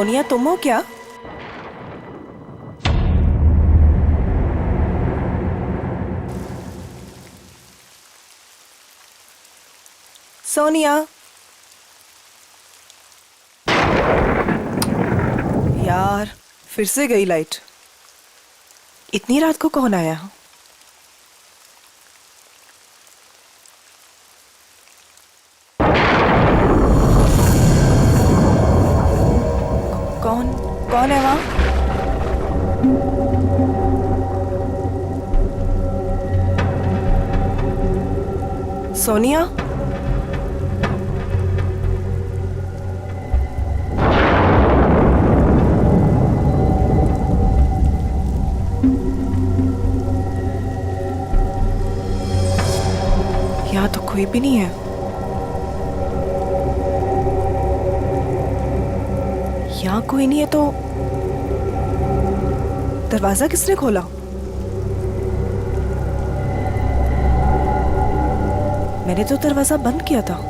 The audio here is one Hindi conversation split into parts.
सोनिया, तुम हो क्या? सोनिया, यार फिर से गई लाइट। इतनी रात को कौन आया? कौन कौन है वहां? सोनिया, यहाँ तो कोई भी नहीं है। यहाँ कोई नहीं है तो दरवाजा किसने खोला? मैंने तो दरवाजा बंद किया था।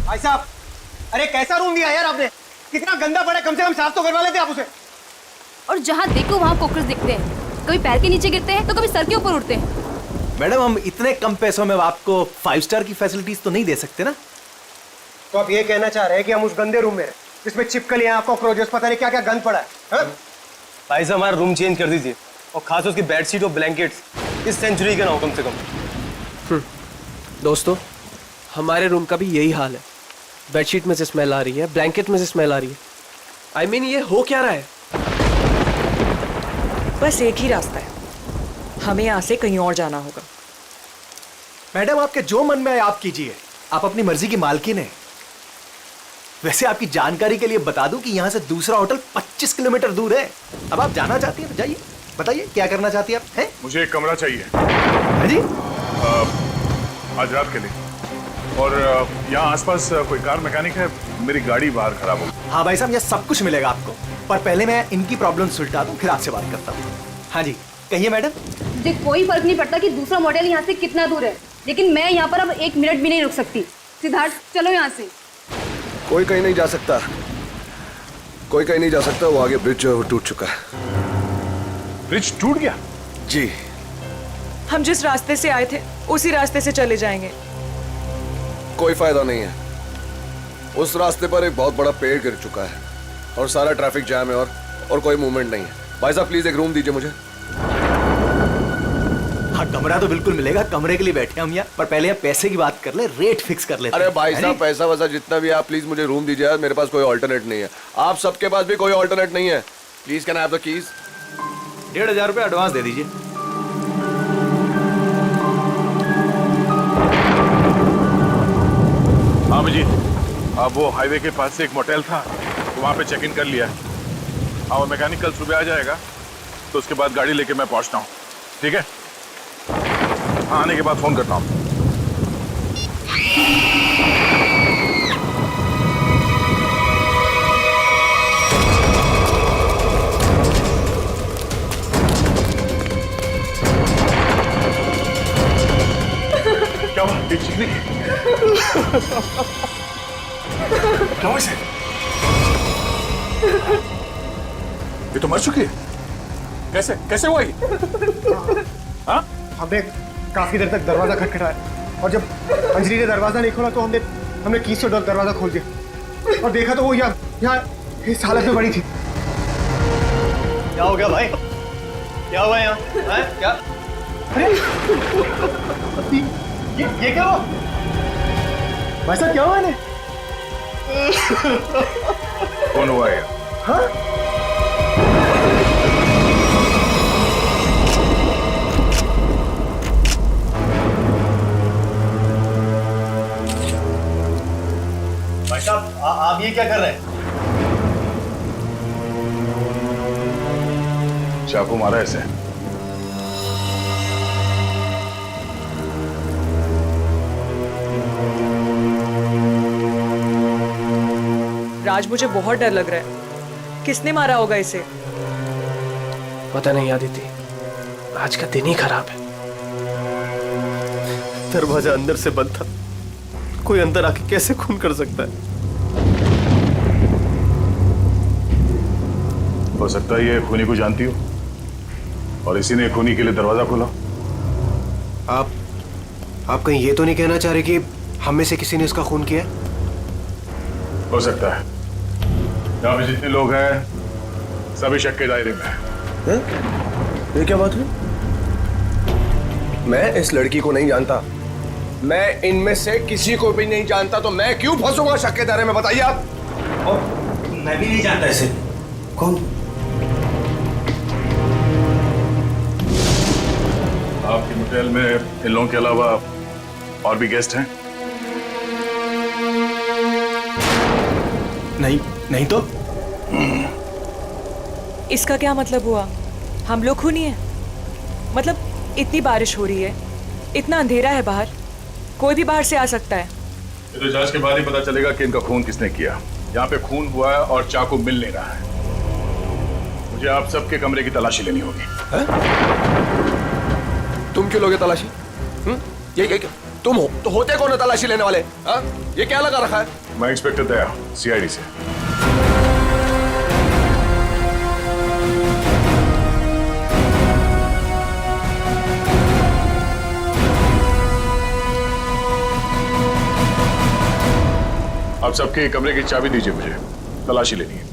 भाई साहब, अरे कैसा रूम दिया यार आपने? कितना गंदा पड़ा है, कम से कम साफ तो करवा लेते आप उसे। और जहाँ देखो वहाँ कॉकरोच दिखते हैं, कभी पैर के नीचे गिरते हैं तो कभी सर के ऊपर उड़ते हैं। मैडम, हम इतने कम पैसों में आपको 5 स्टार की फैसिलिटीज तो नहीं दे सकते ना। तो आप ये कहना चाह रहे हैं कि हम उस गंदे रूम में जिसमें छिपकलियां, कॉकरोचेस, पता नहीं क्या क्या गंद पड़ा है? भाई साहब, हमारा रूम चेंज कर दीजिए, और खास उसकी बेडशीट और ब्लैंकेट्स इस सेंचुरी के ना हो कम से कम। दोस्तों, हमारे रूम का भी यही हाल है। बेडशीट में से स्मेल आ रही है, ब्लैंकेट में से स्मेल आ रही है। I mean, ये हो क्या रहा है? बस एक ही रास्ता है, हमें यहाँ से कहीं और जाना होगा। मैडम, आपके जो मन में आए आप कीजिए, आप अपनी मर्जी की मालकिन हैं। वैसे आपकी जानकारी के लिए बता दूं कि यहाँ से दूसरा होटल 25 किलोमीटर दूर है। अब आप जाना चाहती हैं तो जाइए, बताइए क्या करना चाहती हैं आप? हैं? मुझे एक कमरा चाहिए। हाँ जी? आज रात के लिए। और यहाँ आसपास कोई कार मैकेनिक है? मेरी गाड़ी बाहर खराब हो गई। हाँ भाई साहब, ये सब कुछ मिलेगा आपको, पर पहले मैं इनकी प्रॉब्लम सुलझा दूं, फिर आपसे बात करता हूँ। हाँ जी, कहिए मैडम। देख, कोई फर्क नहीं पड़ता कि दूसरा मॉडल यहाँ से कितना दूर है, लेकिन मैं यहाँ पर अब 1 मिनट भी नहीं रुक सकती। सिद्धार्थ, चलो यहाँ से। कोई कहीं नहीं जा सकता, कोई कहीं नहीं जा सकता। वो आगे ब्रिज जो है वो टूट चुका है। ब्रिज टूट गया? जी। हम जिस रास्ते से आए थे उसी रास्ते से चले जाएंगे। कोई फायदा नहीं है, उस रास्ते पर एक बहुत बड़ा पेड़ गिर चुका है और सारा ट्रैफिक जैम है और कोई मूवमेंट नहीं है। भाई साहब, प्लीज एक रूम दीजिए मुझे। हाँ, कमरा तो बिल्कुल मिलेगा, कमरे के लिए बैठे हम यहाँ, पर पहले आप पैसे की बात कर ले, रेट फिक्स कर लेते हैं। अरे भाई साहब, पैसा वैसा जितना भी आप, प्लीज मुझे रूम दीजिए यार। मेरे पास कोई ऑल्टरनेट नहीं है, आप सबके पास भी कोई ऑल्टरनेट नहीं है। Please can I have the keys? 1500 रुपये एडवांस दे दीजिए। हाँ जी, अब वो हाईवे के पास से एक मोटेल था, तो वहाँ पे चेक इन कर लिया। हाँ, वो मैकेनिक कल सुबह आ जाएगा, तो उसके बाद गाड़ी लेके मैं पहुँचता हूँ। ठीक है? हाँ, आने के बाद फोन करता हूँ। क्या हुआ? ये ठीक नहीं है? क्या हुआ इसे? ये तो मर चुकी है। कैसे हुआ ये? हाँ? हमने काफी देर तक दरवाजा खटखटाया, और जब अंजलि ने दरवाजा नहीं खोला तो हमने कीज से दरवाजा खोल दिया और देखा तो वो यहाँ इस हालत में पड़ी थी। क्या हो गया भाई? क्या हुआ यहाँ? हैं? क्या? अरे ये क्या हुआ? भाई साहब क्या हुआ इन्हें? कौन हुआ है? भाई साहब आप ये क्या कर रहे हैं? चाकू मारा ऐसे। राज, मुझे बहुत डर लग रहा है। किसने मारा होगा इसे? पता नहीं आदिति, आज का दिन ही खराब है। दरवाजा अंदर से बंद था, कोई अंदर आके कैसे खून कर सकता है? हो सकता है ये खूनी को जानती हो और इसी ने खूनी के लिए दरवाजा खोला। आप कहीं ये तो नहीं कहना चाह रहे कि हम में से किसी ने इसका खून किया? हो सकता है। यहाँ पे जितने लोग हैं सभी शक के दायरे में हैं। ये क्या बात हुई? मैं इस लड़की को नहीं जानता, मैं इनमें से किसी को भी नहीं जानता, तो मैं क्यों फंसूंगा शक के दायरे में? बताइए आप। और मैं भी नहीं जानता इसे। कौन? आपके होटल में इन लोगों के अलावा और भी गेस्ट हैं? नहीं तो इसका क्या मतलब हुआ? हम लोग खूनी हैं? मतलब इतनी बारिश हो रही है, इतना अंधेरा है बाहर, कोई भी बाहर से आ सकता है। ये तो जांच के बाद ही पता चलेगा कि इनका खून किसने किया। यहाँ पे खून हुआ है और चाकू मिल नहीं रहा है। मुझे आप सबके कमरे की तलाशी लेनी होगी। तुम क्यों लोगे तलाशी? ये तुम हो तो होते कौन है तलाशी लेने वाले? हा? ये क्या लगा रखा है? मैं इंस्पेक्टर दया, सीआईडी से। आप सबके कमरे की चाबी दीजिए, मुझे तलाशी लेनी है।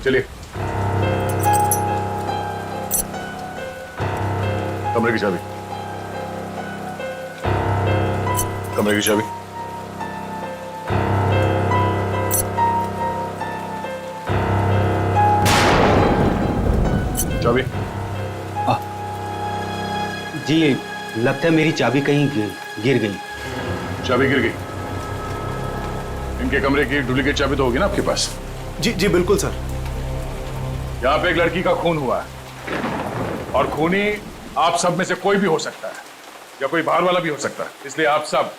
चलिए। कमरे की चाबी। कमरे की चाबी। चाबी। जी लगता है मेरी चाबी कहीं गिर गई। चाबी गिर गई? इनके कमरे की डुप्लीकेट चाबी तो होगी ना आपके पास? जी बिल्कुल सर। यहाँ पे एक लड़की का खून हुआ है और खूनी आप सब में से कोई भी हो सकता है या कोई बाहर वाला भी हो सकता है, इसलिए आप सब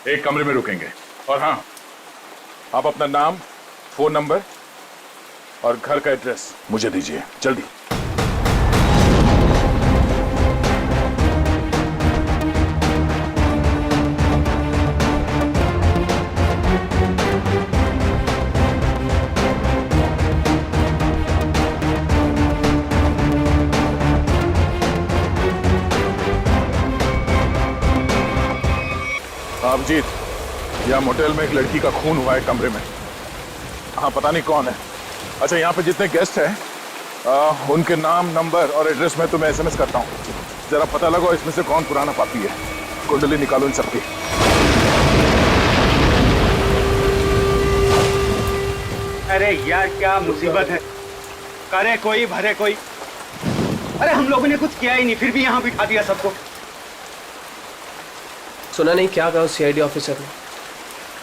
एक कमरे में रुकेंगे। और हाँ, आप अपना नाम, फोन नंबर और घर का एड्रेस मुझे दीजिए जल्दी। आप जीत, यहाँ मोटेल में एक लड़की का खून हुआ है कमरे में। हाँ, पता नहीं कौन है। अच्छा, यहाँ पे जितने गेस्ट हैं उनके नाम, नंबर और एड्रेस में तुम्हें एसएमएस करता हूँ। जरा पता लगाओ इसमें से कौन पुराना पापी है। कुंडली निकालो इन सबकी। अरे यार क्या मुसीबत है। करे कोई भरे कोई। अरे हम लोगों ने कुछ किया ही नहीं, फिर भी यहाँ बिठा दिया सबको। सुना नहीं क्या कहा उस सीआईडी ऑफिसर ने?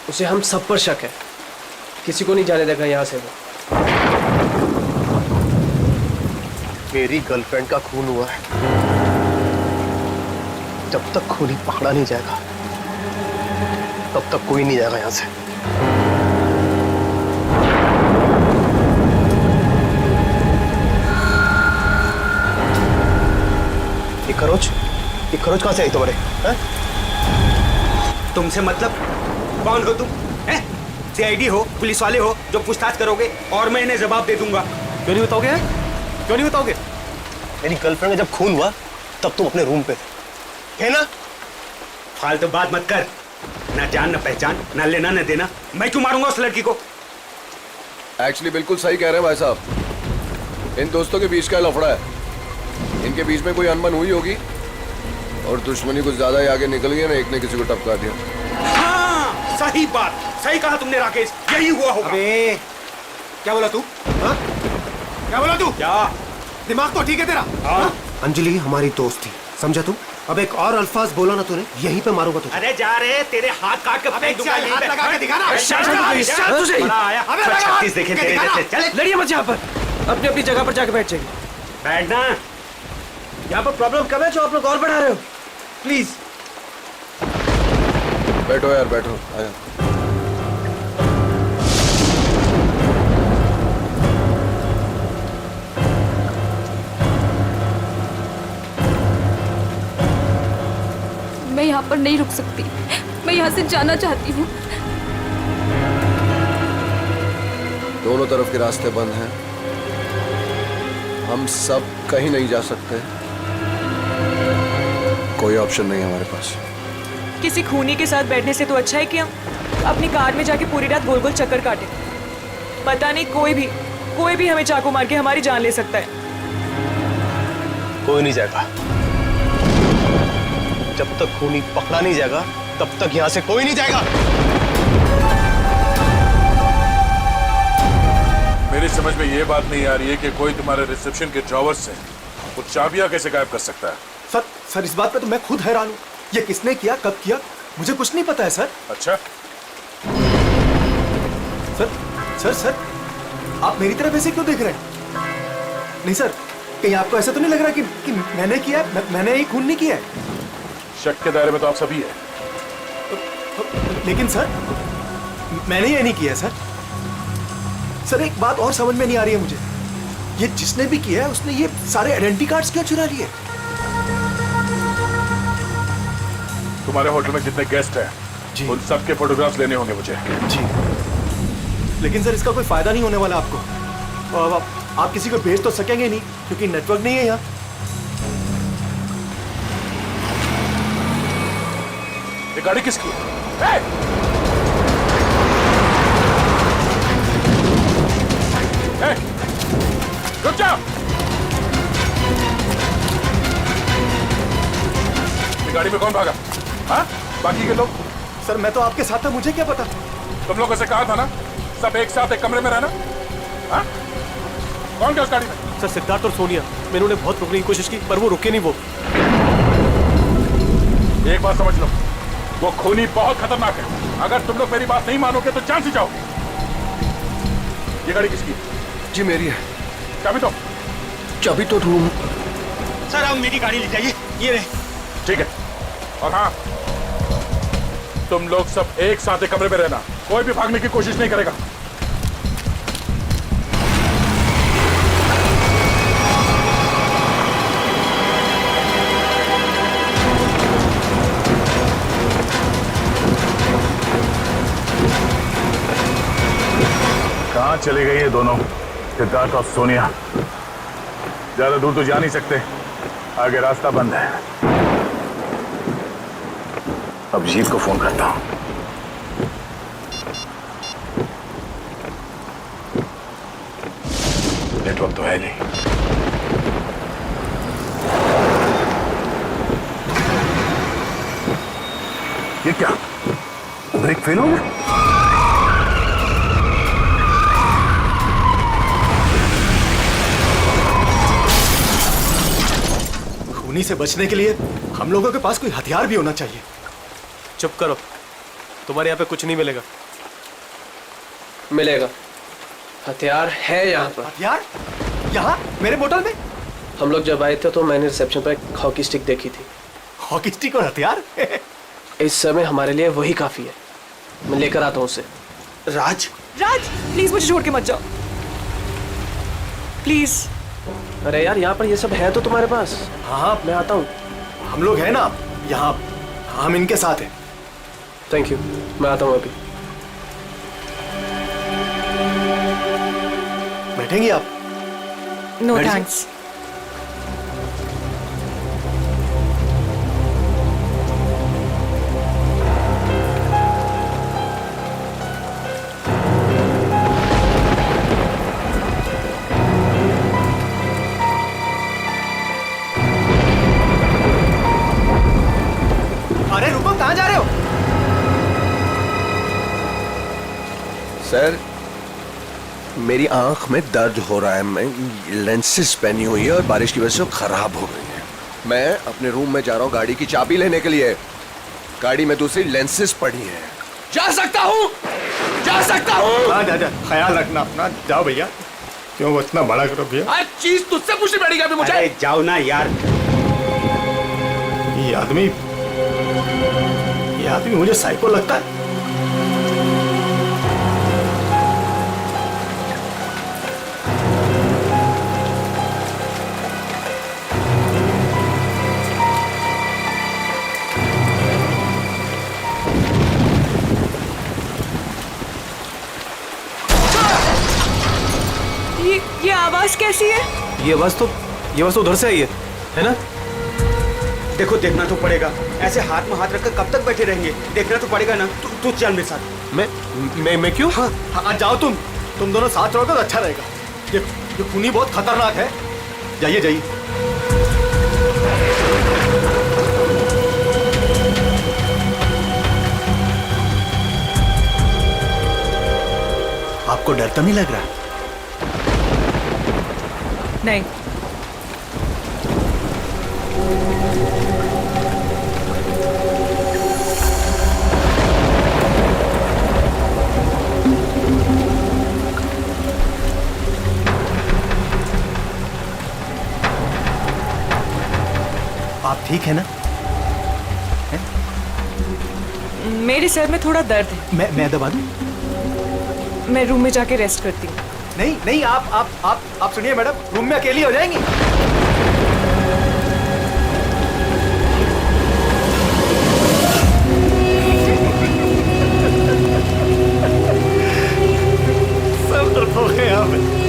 उसे हम सब पर शक है, किसी को नहीं जाने देगा यहाँ से वो। मेरी गर्लफ्रेंड का खून हुआ है, जब तक खूनी पकड़ा नहीं जाएगा तब तक कोई नहीं जाएगा यहाँ से। ये खरोच कहाँ से आई तुम्हारे? तुमसे मतलब? कौन हो तुम? हैं? सीआईडी हो, पुलिस वाले हो जो पूछताछ करोगे और मैं इन्हें जवाब दे दूंगा। क्यों नहीं बताओगे? क्यों नहीं बताओगे? मेरी गर्लफ्रेंड का जब खून हुआ तब तुम अपने रूम पे थे ना? फालतू बात मत कर। ना जान ना पहचान, ना लेना ना देना। मैं क्यों मारूंगा उस लड़की को? एक्चुअली बिल्कुल सही कह रहे हैं भाई साहब। इन दोस्तों के बीच का लफड़ा है। इनके बीच में कोई अनबन हुई होगी और दुश्मनी कुछ ज्यादा ही आगे निकल गई ना, एक ने किसी को टपका दिया। हाँ, सही बात, सही कहा तुमने राकेश, यही हुआ होगा। अबे क्या बोला तू? हाँ? क्या बोला तू? क्या दिमाग तो ठीक है तेरा? हाँ? अंजलि हमारी दोस्त थी, समझा तू? अब एक और अल्फाज बोला ना तूने, यहीं पे मारूंगा तुझे। अरे जा रहे, तेरे हाथ काट के फेंक दूंगा यहीं पे। लगा के दिखा ना। बड़ा आया। 36 देखे तेरे जैसे। चले लड़िए मत यहाँ पर, अपनी अपनी जगह पर जाके बैठ जाइए। बैठना। यहाँ पर प्रॉब्लम कम है जो आप लोग और बढ़ा रहे हो। प्लीज बैठो यार, बैठो। आया। मैं यहाँ पर नहीं रुक सकती, मैं यहाँ से जाना चाहती हूँ। दोनों तरफ के रास्ते बंद हैं, हम सब कहीं नहीं जा सकते। कोई ऑप्शन नहीं है हमारे पास। किसी खूनी के साथ बैठने से तो अच्छा है कि हम अपनी कार में जाके पूरी रात गोल गोल चक्कर काटें। पता नहीं कोई भी हमें चाकू मार के हमारी जान ले सकता है। कोई नहीं जाएगा, जब तक खूनी पकड़ा नहीं जाएगा तब तक यहाँ से कोई नहीं जाएगा। मेरी समझ में ये बात नहीं आ रही है कि कोई तुम्हारे रिसेप्शन के ड्रॉवर से वो चाबियां कैसे गायब कर सकता है। सर इस बात पे तो मैं खुद हैरान हूँ। ये किसने किया, कब किया, मुझे कुछ नहीं पता है सर। अच्छा, सर आप मेरी तरफ ऐसे क्यों देख रहे हैं? नहीं सर, कहीं आपको ऐसा तो नहीं लग रहा कि मैंने किया है? मैंने ये खून नहीं किया है। शक के दायरे में तो आप सभी है। लेकिन सर मैंने ये नहीं किया सर। सर एक बात और समझ में नहीं आ रही है मुझे, ये जिसने भी किया है उसने ये सारे आइडेंटिटी कार्ड्स क्यों चुरा लिए? तुम्हारे होटल में जितने गेस्ट हैं जी। उन सबके फोटोग्राफ्स लेने होंगे मुझे। जी, लेकिन सर इसका कोई फायदा नहीं होने वाला आपको। और आप किसी को भेज तो सकेंगे नहीं क्योंकि नेटवर्क नहीं है यहाँ। ये गाड़ी किसकी है? रुक जाओ। ये गाड़ी में कौन भागा? हाँ? बाकी के लोग? सर मैं तो आपके साथ था, मुझे क्या पता। तुम लोगों से कहा था ना सब एक साथ एक कमरे में रहना। हाँ? कौन गया उस गाड़ी में? सर सिद्धार्थ और सोनिया, मैंने उन्हें बहुत रोकने की कोशिश की पर वो रुके नहीं। वो एक बात समझ लो, वो खूनी बहुत खतरनाक है। अगर तुम लोग मेरी बात नहीं मानोगे तो जान से जाओ। ये गाड़ी किसकी है? जी मेरी है। चाबी तो रूम। सर अब मेरी गाड़ी ले जाइए, ये रहे। ठीक है, और हाँ तुम लोग सब एक साथ एक कमरे में रहना, कोई भी भागने की कोशिश नहीं करेगा। कहाँ चले गए ये दोनों, सिद्धार्थ और सोनिया? ज्यादा दूर तो जा नहीं सकते, आगे रास्ता बंद है। अब जीत को फोन करता हूं। नेटवर्क तो है नहीं। ये क्या, ब्रेक फेल हो गया? खूनी से बचने के लिए हम लोगों के पास कोई हथियार भी होना चाहिए। चुप करो, तुम्हारे यहाँ पे कुछ नहीं मिलेगा। मिलेगा, हथियार है यहाँ पर। हथियार? यहाँ मेरे बोतल में? हम लोग जब आए थे तो मैंने रिसेप्शन पर एक हॉकी स्टिक देखी थी। हॉकी स्टिक और हथियार? इस समय हमारे लिए वही काफी है। मैं लेकर आता हूँ उसे। राज प्लीज मुझे छोड़ के मत जाओ, प्लीज। अरे यार यहाँ पर ये सब है तो तुम्हारे पास। हाँ मैं आता हूँ। हम लोग हैं ना यहाँ, हम इनके साथ हैं। थैंक यू, मैं आता हूँ अभी। बैठेंगी आप? नो बैठ जाओ। थैंक्स। सर, मेरी आंख में दर्द हो रहा है, मैं लेंसेज पहनी हुई है और बारिश की वजह से वो खराब हो गई है। मैं अपने रूम में जा रहा हूँ गाड़ी की चाबी लेने के लिए। गाड़ी में दूसरी लेंसेज पड़ी है। जा सकता हूँ, जा सकता हूँ। हाँ जा, ख्याल रखना अपना। जाओ भैया। क्यों इतना बड़ा करो भैया? हर चीज तुझसे पूछनी पड़ेगी अभी मुझे। अरे जाओ ना यार। ये आदमी मुझे साइको लगता है। ये आवाज कैसी है? ये आवाज तो उधर से आई है ना? देखो, देखना तो पड़ेगा। ऐसे हाथ में हाथ रखकर कब तक बैठे रहेंगे? देखना तो पड़ेगा ना। तू चल मेरे साथ। मैं क्यों? हाँ जाओ तुम दोनों साथ रहोगे तो अच्छा रहेगा। ये खूनी बहुत खतरनाक है। जाइए जाइए। आपको डर तो नहीं लग रहा? नहीं। आप ठीक है ना? मेरे सर में थोड़ा दर्द है। मैं दबा दूं? मैं रूम में जाके रेस्ट करती हूँ। नहीं, आप सुनिए मैडम, रूम में अकेली हो जाएंगी। सब डरपोक है यहाँ पे।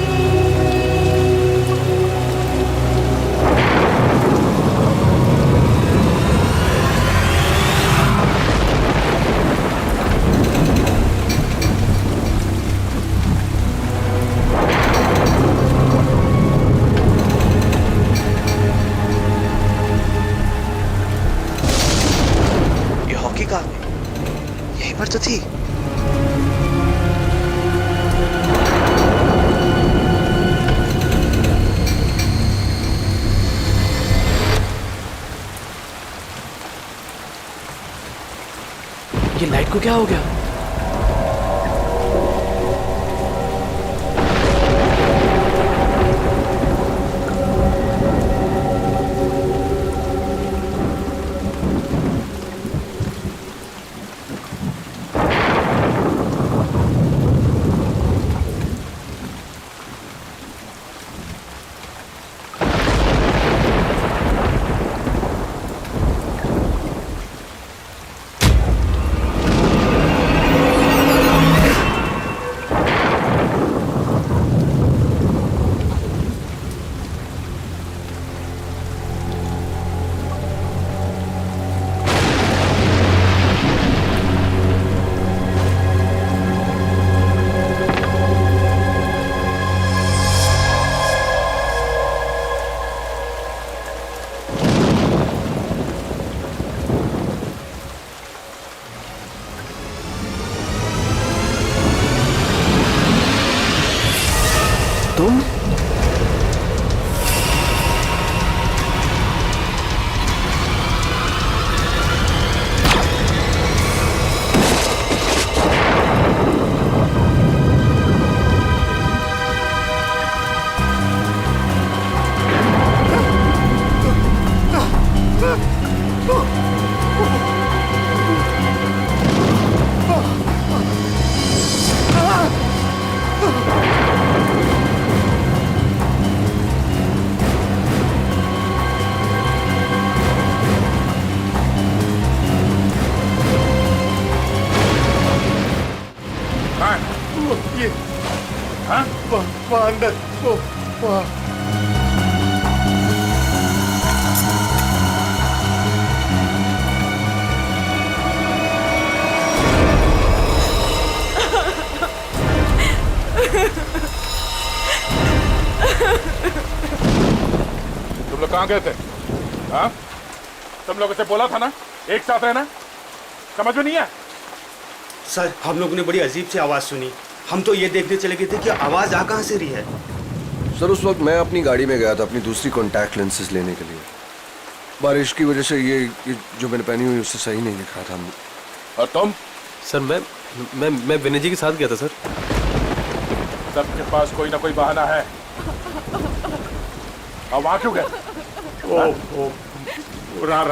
यहीं पर तो थी। ये लाइट को क्या हो गया? तुम? ये हाँ? वहाँ अंदर वहाँ। तुम लोग कहाँ गए थे? हाँ? तुम लोगों से बोला था ना एक साथ रहना, समझ में नहीं है? सर, हम लोगों ने बड़ी अजीब सी आवाज सुनी। हम तो ये देखने चले गए थे कि आवाज आ कहाँ से रही है। सर उस वक्त मैं अपनी गाड़ी में गया था अपनी दूसरी कॉन्टैक्ट लेंसेज लेने के लिए। बारिश की वजह से ये जो मैंने पहनी हुई उससे सही नहीं दिख रहा था। और तुम? सर मैं विनय जी के साथ गया था सर। सबके पास कोई ना कोई बहाना है। अब वहां क्यों गए?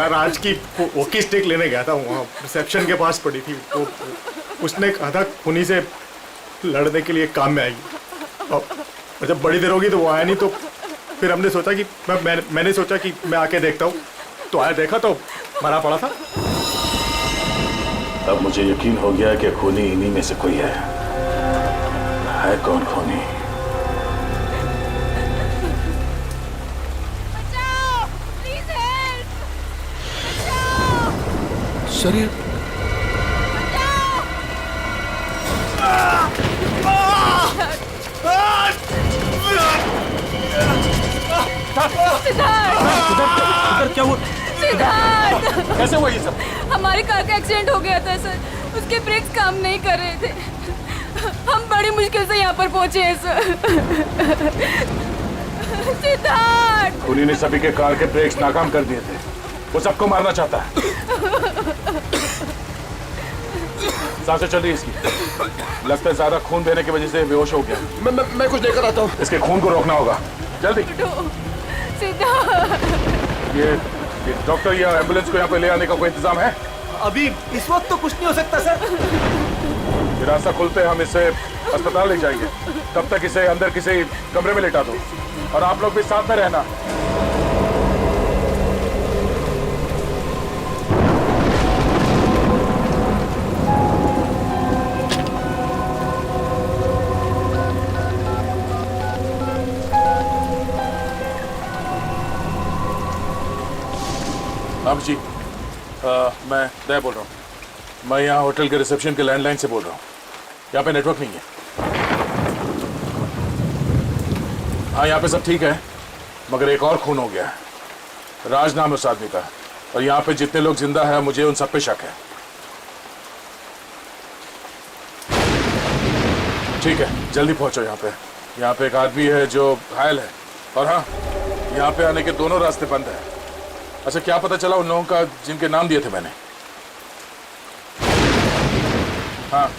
राज की वॉकी स्टिक लेने गया था, वहाँ रिसेप्शन के पास पड़ी थी, तो उसने कहा था खूनी से लड़ने के लिए काम में आएगी। और जब बड़ी देर होगी तो वो आया नहीं, तो फिर हमने सोचा कि मैंने सोचा कि मैं आके देखता हूँ, तो आया देखा तो मरा पड़ा था। अब मुझे यकीन हो गया कि खूनी इन्हीं में से कोई है कौन खूनी? सर ये क्या हुआ? सिद्धार्थ, कैसे हुआ ये सब? हमारी कार का एक्सीडेंट हो गया था सर। उसके ब्रेक्स काम नहीं कर रहे थे। हम बड़ी मुश्किल से यहाँ पर पहुंचे हैं सर। सिद्धार्थ, खूनी ने सभी के कार के ब्रेक्स नाकाम कर दिए थे। वो सबको मारना चाहता है। सांसें चल रही है इसकी। लगता है ज्यादा खून देने की वजह से बेहोश हो गया। मैं कुछ लेकर आता हूँ। इसके खून को रोकना होगा जल्दी। सिद्धार्थ, ये डॉक्टर या एम्बुलेंस को यहाँ पे ले आने का कोई इंतजाम है? अभी इस वक्त तो कुछ नहीं हो सकता सर। ये रास्ता खुलते हम इसे अस्पताल ले जाएंगे। तब तक इसे अंदर किसी कमरे में लेटा दो और आप लोग भी साथ में रहना। आप जी, मैं दया बोल रहा हूँ। मैं यहाँ होटल के रिसेप्शन के लैंडलाइन से बोल रहा हूँ। यहाँ पे नेटवर्क नहीं है। हाँ, यहाँ पे सब ठीक है, मगर एक और खून हो गया है। राज नाम है उस आदमी का, और यहाँ पे जितने लोग जिंदा हैं मुझे उन सब पे शक है। ठीक है, जल्दी पहुँचो यहाँ पे। यहाँ पे एक आदमी है जो घायल है, और हाँ, यहाँ पे आने के दोनों रास्ते बंद हैं। अच्छा, क्या पता चला उन लोगों का जिनके नाम दिए थे मैंने? हाँ,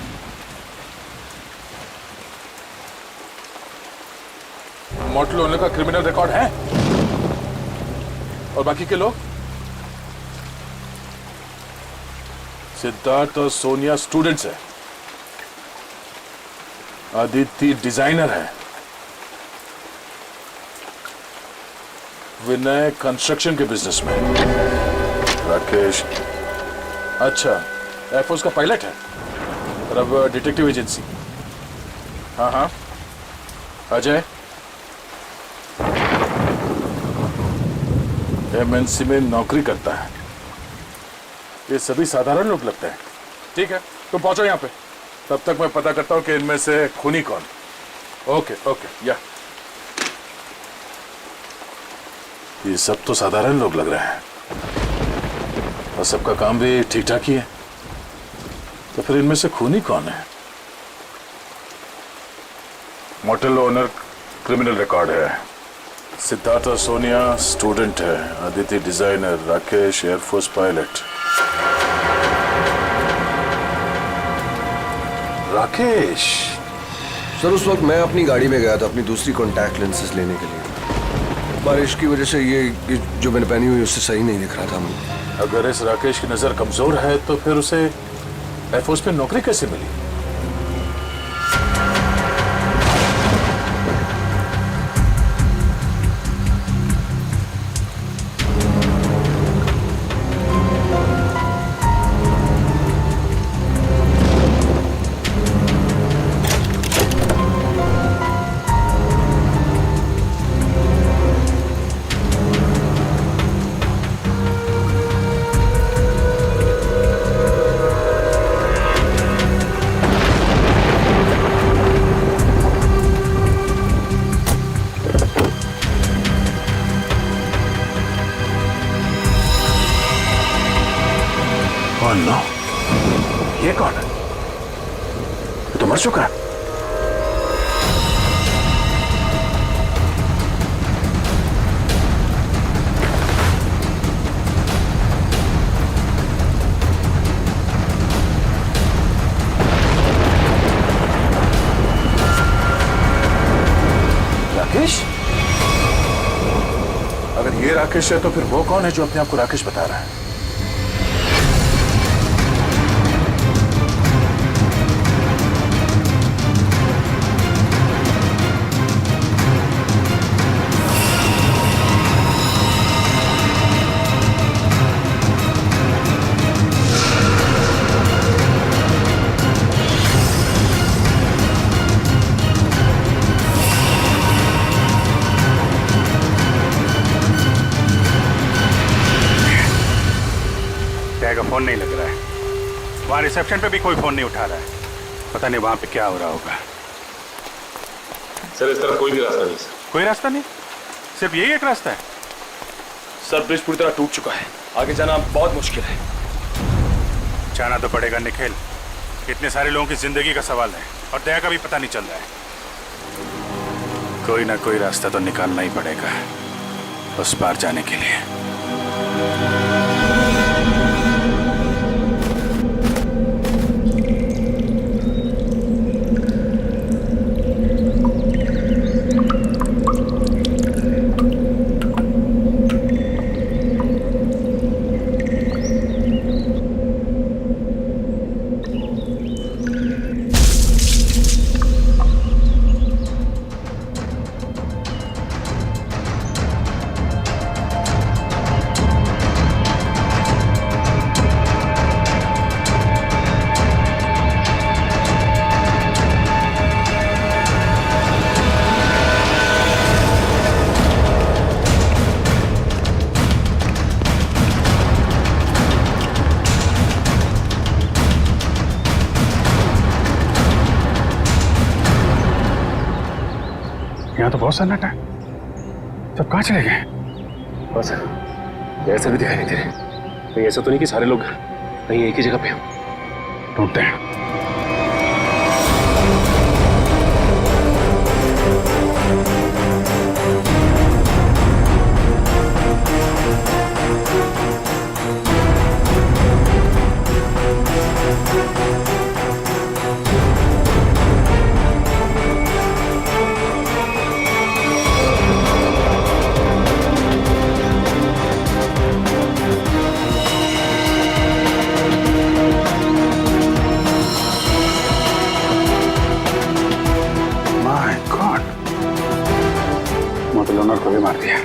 मोटल ओनर का क्रिमिनल रिकॉर्ड है? और बाकी के लोग? सिद्धार्थ और सोनिया स्टूडेंट्स है। आदित्य डिजाइनर है। विनय कंस्ट्रक्शन के बिजनेस में। राकेश, अच्छा, एयरफोर्स का पायलट है और अब डिटेक्टिव एजेंसी। हाँ हाँ, अजय एमएनसी में नौकरी करता है। ये सभी साधारण लोग लगते हैं। ठीक है, तुम पहुंचो यहाँ पे, तब तक मैं पता करता हूँ कि इनमें से खूनी कौन। ओके ओके, या ये सब तो साधारण लोग लग रहे हैं और सबका काम भी ठीक ठाक ही है, तो फिर इनमें से खूनी कौन है? मोटल ओनर क्रिमिनल रिकॉर्ड है, सिद्धार्थ और सोनिया स्टूडेंट है, Aditya designer, Rakesh air force pilot. Rakesh, sir उस वक्त मैं अपनी गाड़ी में गया था अपनी दूसरी कॉन्टैक्ट लेंसेज लेने के लिए। बारिश की वजह से ये जो मैंने पहनी हुई उससे सही नहीं दिख रहा था मुझे। अगर इस राकेश की नजर कमजोर है तो फिर उसे एयरफोर्स में नौकरी कैसे मिली? ये कौन है? ये तो मर चुका है। राकेश है तो फिर वो कौन है जो अपने आप को राकेश बता रहा है? का फोन नहीं लग रहा है। वहां रिसेप्शन पे भी कोई फोन नहीं उठा रहा है। पता नहीं वहां पे क्या हो रहा होगा। सर इस तरफ कोई भी रास्ता नहीं सर। कोई रास्ता नहीं, सिर्फ यही एक रास्ता है। सर ब्रिज पूरी तरह टूट चुका है, आगे जाना बहुत मुश्किल है। जाना तो पड़ेगा निखिल, इतने सारे लोगों की जिंदगी का सवाल है और दया का भी पता नहीं चल रहा है। कोई ना कोई रास्ता तो निकालना ही पड़ेगा उस पार जाने के लिए। यहाँ तो बहुत सन्नाटा है, सब कहाँ चले गए? बस ऐसा भी दिखाई नहीं दे रहे। कहीं ऐसा तो नहीं कि सारे लोग कहीं एक ही जगह पे हो। ढूंढते हैं। ओनर को भी मार दिया।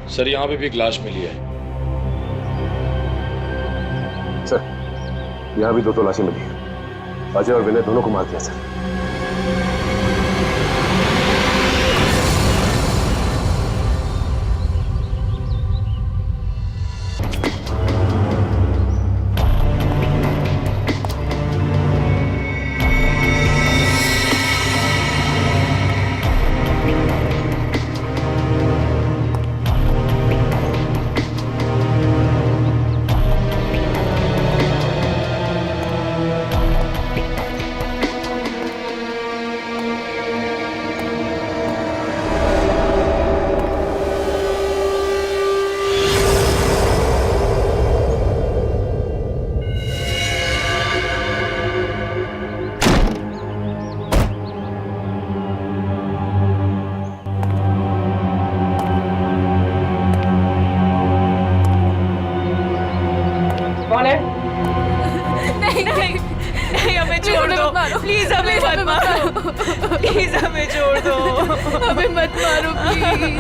सर यहाँ पे भी एक लाश मिली है। सर यहाँ भी 2 तलाशी मिली है। अजय और विनय दोनों को मार दिया सर। मारो, प्लीज हमें मत मारो, प्लीज हमें छोड़ दो, हमें मत मारो प्लीज।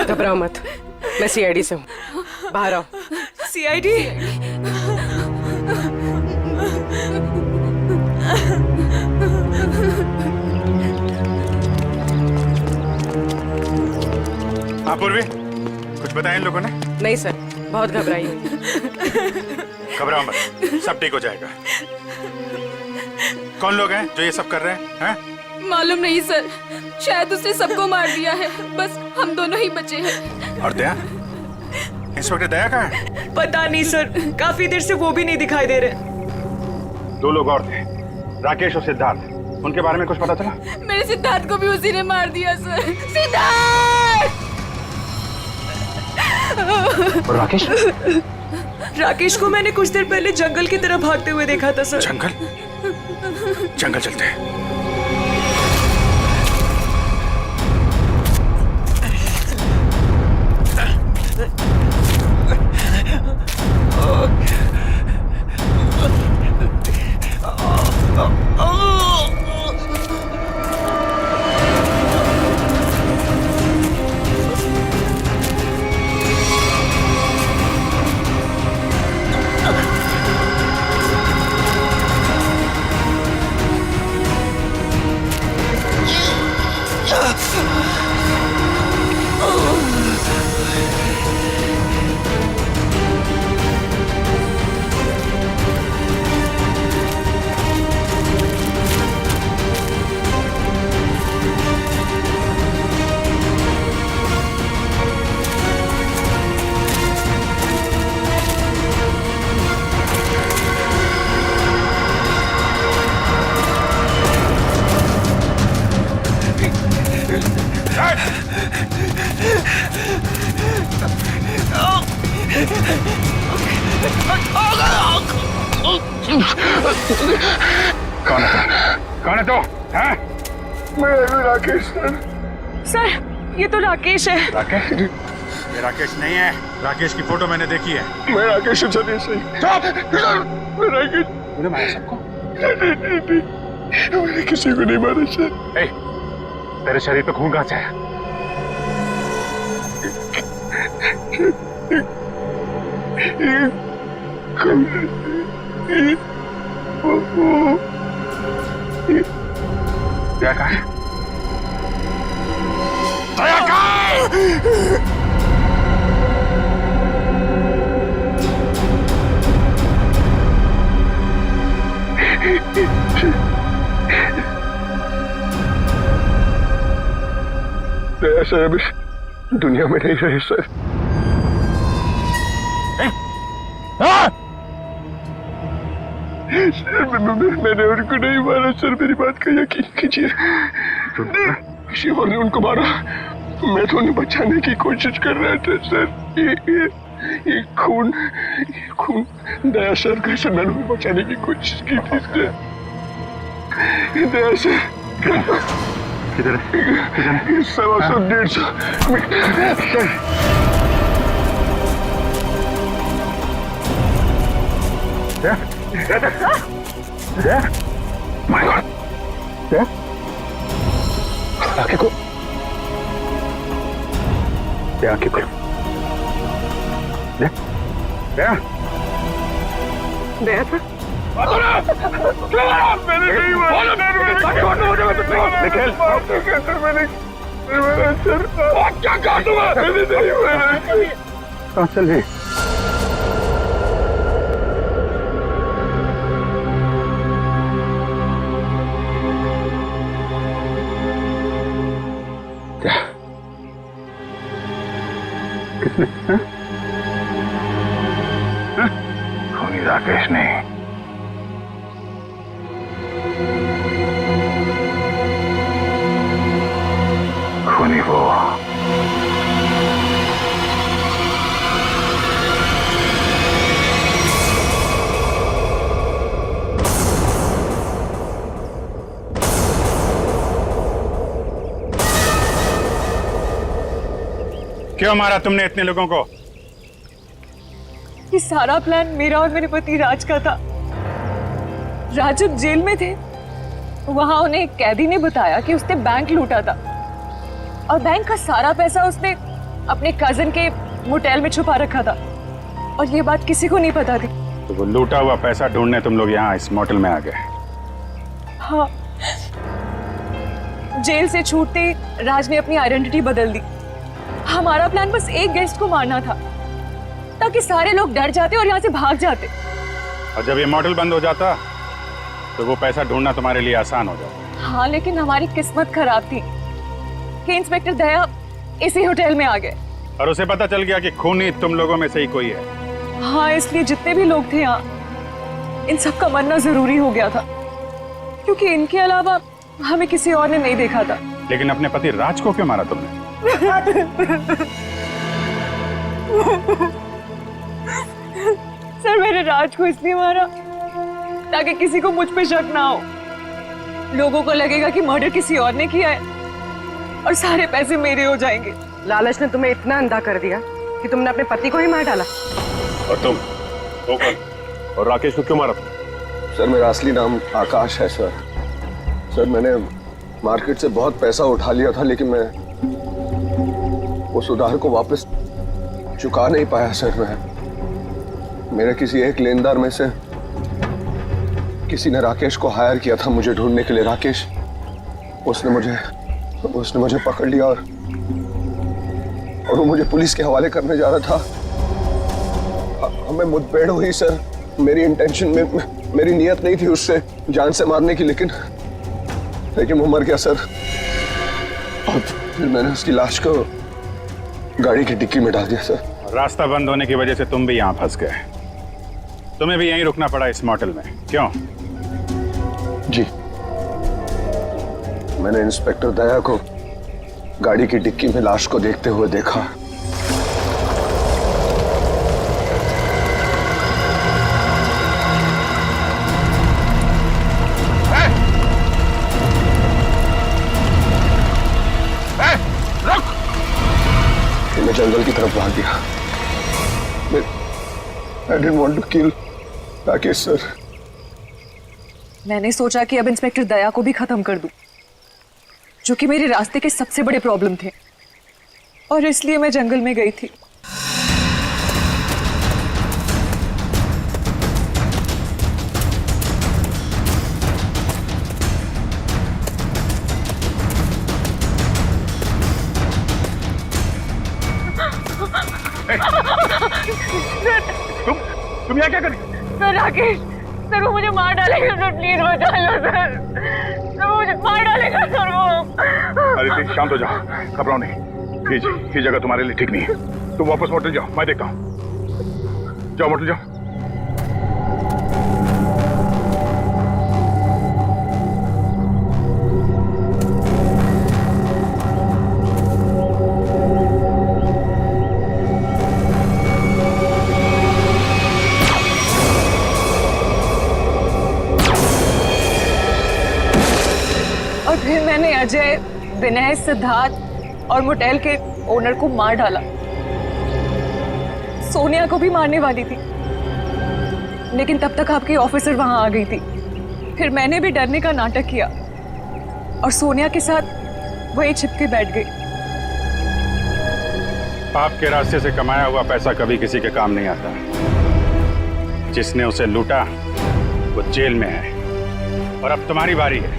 घबराओ मत, मैं सीआईडी से हूँ, बाहर आओ। सीआईडी? हाँ पूर्वी, कुछ बताया इन लोगों ने? नहीं सर, बहुत घबराई हुई। घबराओ मत, सब ठीक हो जाएगा। कौन लोग हैं जो ये सब कर रहे हैं? मालूम नहीं सर, शायद उसने सबको मार दिया है, बस हम दोनों ही बचे हैं। और दया? इंस्पेक्टर दया कहाँ है? पता नहीं सर, काफी देर से वो भी नहीं दिखाई दे रहे। 2 लोग और थे, राकेश और सिद्धार्थ, उनके बारे में कुछ पता चला? मेरे सिद्धार्थ को भी उसी ने मार दिया सर। सिद्धार्थ! और राकेश? राकेश को मैंने कुछ देर पहले जंगल की तरफ भागते हुए देखा था सर। जंगल? जंगल चलते हैं। कौन है तो? हैं? मैं राकेश सर, ये तो राकेश है। राकेश? ये राकेश नहीं है, राकेश की फोटो मैंने देखी है। मैं राकेश हूँ सर। चुप! मैं राकेश। तूने मारा सबको? नहीं, मैंने किसी को नहीं मारा सर। तेरे शरीर पे खून कहाँ से आया? क्या कहा? दया कहाँ है? दया सर अभी दुनिया में नहीं रहे सर। सर मैंने उनको नहीं मारा सर, मेरी बात का यकीन कीजिए। किसी और ने उनको मारा, मैं तो उन्हें बचाने की कोशिश कर रहा था सर। ये खून दया सर का सर, मैंने उन्हें बचाने की कोशिश की थी सर। दया सर किधर है? 100-150 माय गॉड! आंखें को आंखें को दया था? मैंने नहीं मारा। क्या काटूंगा? मैंने नहीं मारा। कहाँ चल रही? किसने? खूनी राकेश नहीं, खूनी वो। क्यों मारा तुमने इतने लोगों को? ये सारा प्लान मेरा और मेरे पति राज का था। राज जब जेल में थे वहां उन्हें एक कैदी ने बताया कि उसने बैंक लूटा था और बैंक का सारा पैसा उसने अपने कजिन के मोटेल में छुपा रखा था और ये बात किसी को नहीं पता थी। तो वो लूटा हुआ पैसा ढूंढने तुम लोग यहाँ इस मोटेल में आ गए। हाँ, जेल से छूटते राज ने अपनी आइडेंटिटी बदल दी। हमारा प्लान बस एक गेस्ट को मारना था ताकि सारे लोग डर जाते और यहाँ से भाग जाते। और जब ये मोटेल बंद हो जाता तो वो पैसा ढूंढना तुम्हारे लिए आसान हो जाता। हाँ, लेकिन हमारी किस्मत खराब थी कि इंस्पेक्टर दया इसी होटल में आ गए और उसे पता चल गया कि खूनी तुम लोगों में से ही कोई है। हाँ, इसलिए जितने भी लोग थे यहाँ इन सब का मरना जरूरी हो गया था क्योंकि इनके अलावा हमें किसी और ने नहीं देखा था। लेकिन अपने पति राज को क्यों मारा तुमने? सर, मैंने राज को इसलिए मारा ताकि किसी को मुझ पे शक ना हो। लोगों को लगेगा कि मर्डर किसी और ने किया है और सारे पैसे मेरे हो जाएंगे। लालच ने तुम्हें इतना अंधा कर दिया कि तुमने अपने पति को ही मार डाला। और तुम वो कौन? और राकेश को क्यों मारा? सर मेरा असली नाम आकाश है सर। सर मैंने मार्केट से बहुत पैसा उठा लिया था लेकिन मैं उस उधार को वापस चुका नहीं पाया सर। मैं मेरे किसी एक लेनदार में से किसी ने राकेश को हायर किया था मुझे ढूंढने के लिए। राकेश उसने मुझे पकड़ लिया और वो मुझे पुलिस के हवाले करने जा रहा था। हमें मुठभेड़ हुई सर। मेरी इंटेंशन में मेरी नियत नहीं थी उससे जान से मारने की, लेकिन वो मर गया सर। और फिर मैंने उसकी लाश को गाड़ी की डिक्की में डाल दिया सर। रास्ता बंद होने की वजह से तुम भी यहाँ फंस गए। तुम्हें भी यहीं रुकना पड़ा इस मोटेल में, क्यों? जी, मैंने इंस्पेक्टर दया को गाड़ी की डिक्की में लाश को देखते हुए देखा। तो मैं जंगल की तरफ भाग गया। I didn't want to kill Rakesh sir. मैंने सोचा कि अब इंस्पेक्टर दया को भी खत्म कर दूं, जो कि मेरे रास्ते के सबसे बड़े प्रॉब्लम थे, और इसलिए मैं जंगल में गई थी। तुम यहाँ क्या कर रही? सर, राकेश सर, वो मुझे मार डालेगा सर, प्लीज बचा लो सर। वो मुझे मार डालेगा सर वो। अरे प्लीज शांत हो जाओ, घबराओ नहीं। ये जगह तुम्हारे लिए ठीक नहीं है। तुम वापस मोटेल जाओ, मैं देखता हूँ। जाओ मोटेल जाओ। और फिर मैंने अजय, विनय, सिद्धार्थ और मोटेल के ओनर को मार डाला। सोनिया को भी मारने वाली थी, लेकिन तब तक आपकी ऑफिसर वहां आ गई थी। फिर मैंने भी डरने का नाटक किया और सोनिया के साथ वहीं छिपके बैठ गई। आपके रास्ते से कमाया हुआ पैसा कभी किसी के काम नहीं आता। जिसने उसे लूटा वो जेल में है और अब तुम्हारी बारी है।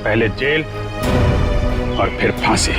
पहले जेल और फिर फांसी।